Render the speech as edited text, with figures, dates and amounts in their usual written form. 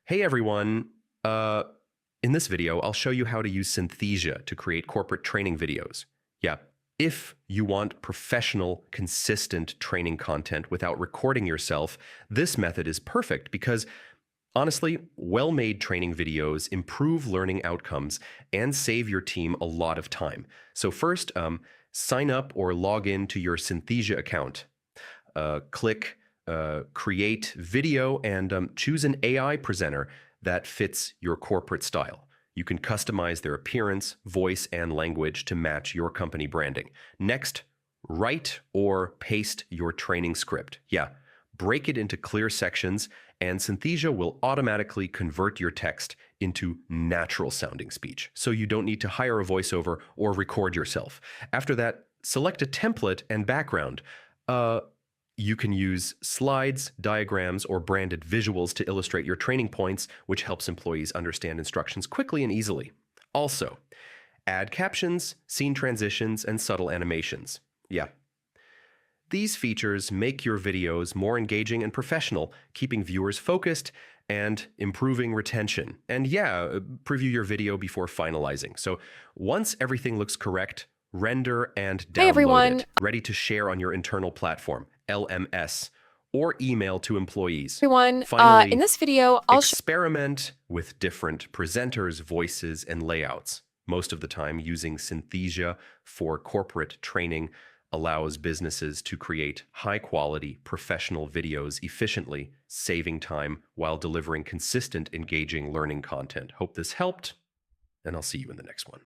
Hey everyone, in this video, I'll show you how to use Synthesia to create corporate training videos. Yeah, if you want professional, consistent training content without recording yourself, this method is perfect because honestly, well-made training videos improve learning outcomes and save your team a lot of time. So first, sign up or log in to your Synthesia account. Click Create Video and choose an AI presenter that fits your corporate style. You can customize their appearance, voice, and language to match your company branding. Next, write or paste your training script. Yeah, break it into clear sections, and Synthesia will automatically convert your text into natural sounding speech, so you don't need to hire a voiceover or record yourself. After that, select a template and background. You can use slides, diagrams, or branded visuals to illustrate your training points, which helps employees understand instructions quickly and easily. Also, add captions, scene transitions, and subtle animations. Yeah. These features make your videos more engaging and professional, keeping viewers focused and improving retention. And yeah, preview your video before finalizing. So once everything looks correct, render and Hi download everyone. it, ready to share on your internal platform, LMS, or email to employees. In Finally, this video, experiment with different presenters, voices, and layouts. Most of the time, using Synthesia for corporate training allows businesses to create high-quality, professional videos efficiently, saving time while delivering consistent, engaging learning content. Hope this helped, and I'll see you in the next one.